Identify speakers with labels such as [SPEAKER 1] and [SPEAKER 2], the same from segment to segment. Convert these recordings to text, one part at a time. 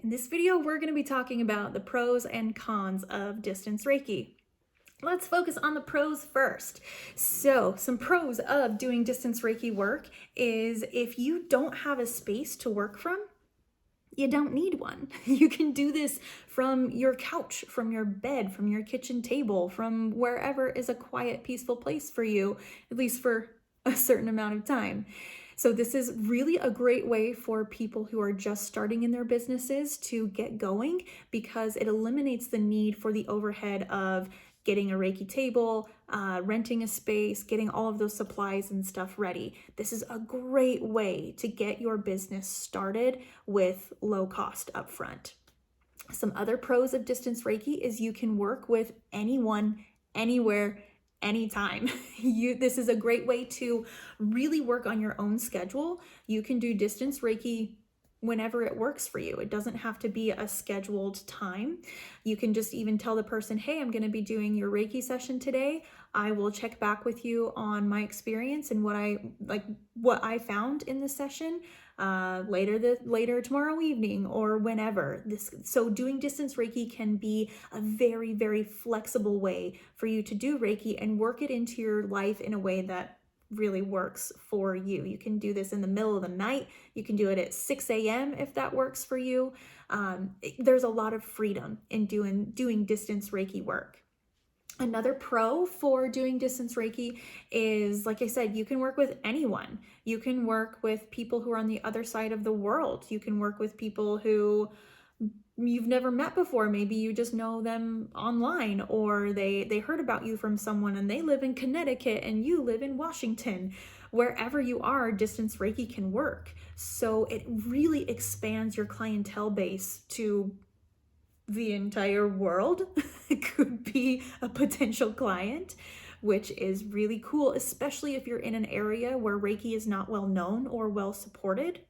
[SPEAKER 1] In this video, we're going to be talking about the pros and cons of distance Reiki. Let's focus on the pros first. So, some pros of doing distance Reiki work is if you don't have a space to work from, you don't need one. You can do this from your couch, from your bed, from your kitchen table, from wherever is a quiet, peaceful place for you, at least for a certain amount of time. So this is really a great way for people who are just starting in their businesses to get going because it eliminates the need for the overhead of getting a Reiki table, renting a space, getting all of those supplies and stuff ready. This is a great way to get your business started with low cost upfront. Some other pros of distance Reiki is you can work with anyone, anywhere, anytime. This is a great way to really work on your own schedule. You can do distance Reiki whenever it works for you. It doesn't have to be a scheduled time. You can just even tell the person, hey, I'm going to be doing your Reiki session today. I will check back with you on my experience and what I found in the session later tomorrow evening or whenever. So doing distance Reiki can be a very, very flexible way for you to do Reiki and work it into your life in a way that really works for you. You can do this in the middle of the night. You can do it at 6 a.m. if that works for you. There's a lot of freedom in doing distance Reiki work. Another pro for doing distance Reiki is, like I said, you can work with anyone. You can work with people who are on the other side of the world. You can work with people who you've never met before. Maybe you just know them online, or they heard about you from someone and they live in Connecticut and you live in Washington. Wherever you are, distance Reiki can work. So it really expands your clientele base to the entire world. It could be a potential client, which is really cool, especially if you're in an area where Reiki is not well known or well supported,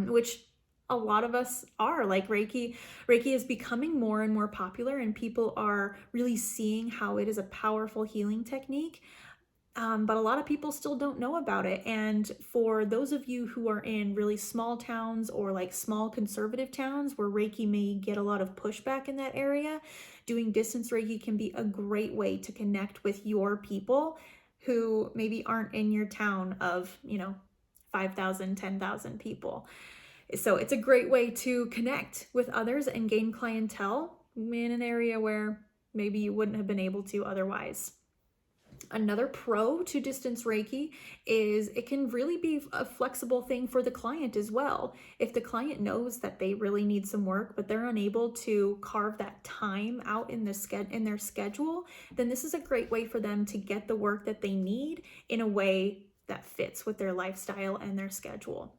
[SPEAKER 1] which a lot of us are. Like Reiki is becoming more and more popular, and people are really seeing how it is a powerful healing technique. But a lot of people still don't know about it. And for those of you who are in really small towns or like small conservative towns where Reiki may get a lot of pushback in that area, doing distance Reiki can be a great way to connect with your people who maybe aren't in your town of, 5,000, 10,000 people. So it's a great way to connect with others and gain clientele in an area where maybe you wouldn't have been able to otherwise. Another pro to distance Reiki is it can really be a flexible thing for the client as well. If the client knows that they really need some work, but they're unable to carve that time out in their schedule, then this is a great way for them to get the work that they need in a way that fits with their lifestyle and their schedule.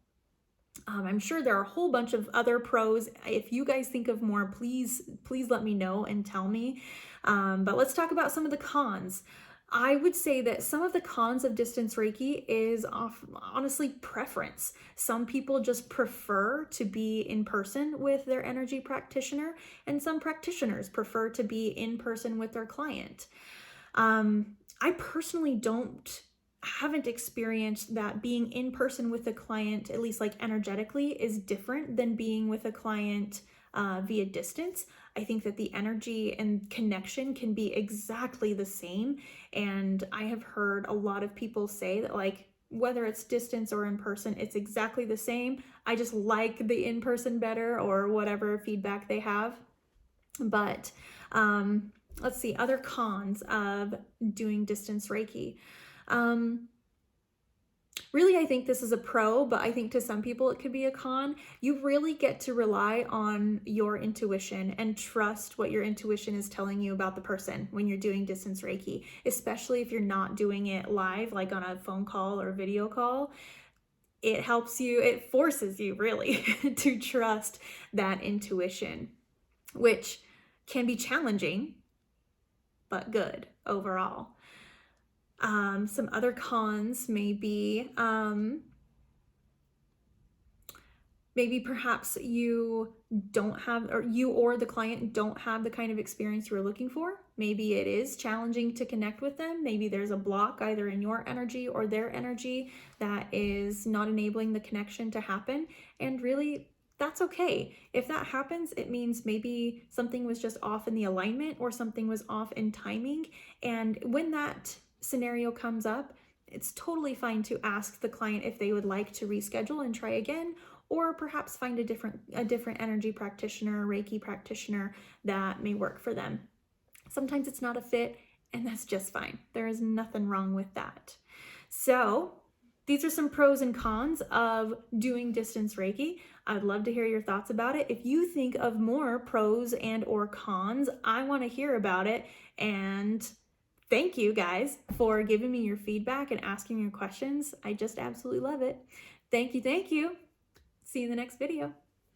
[SPEAKER 1] I'm sure there are a whole bunch of other pros. If you guys think of more, please let me know and tell me. But let's talk about some of the cons. I would say that some of the cons of distance Reiki is honestly preference. Some people just prefer to be in person with their energy practitioner, and some practitioners prefer to be in person with their client. I personally haven't experienced that being in person with a client, at least like energetically, is different than being with a client via distance. I think that the energy and connection can be exactly the same. And I have heard a lot of people say that, like, whether it's distance or in person, it's exactly the same. I just like the in-person better, or whatever feedback they have. But let's see, other cons of doing distance Reiki. Really, I think this is a pro, but I think to some people it could be a con. You really get to rely on your intuition and trust what your intuition is telling you about the person when you're doing distance Reiki, especially if you're not doing it live, like on a phone call or video call. It forces you really to trust that intuition, which can be challenging, but good overall. Some other cons may be, maybe perhaps you don't have, or you or the client don't have the kind of experience you're looking for. Maybe it is challenging to connect with them. Maybe there's a block either in your energy or their energy that is not enabling the connection to happen. And really, that's okay. If that happens, it means maybe something was just off in the alignment or something was off in timing. And when that scenario comes up, it's totally fine to ask the client if they would like to reschedule and try again, or perhaps find a different energy practitioner, Reiki practitioner that may work for them. Sometimes it's not a fit, and that's just fine. There is nothing wrong with that. So these are some pros and cons of doing distance Reiki. I'd love to hear your thoughts about it. If you think of more pros and or cons, I want to hear about it. And thank you guys for giving me your feedback and asking your questions. I just absolutely love it. Thank you. See you in the next video.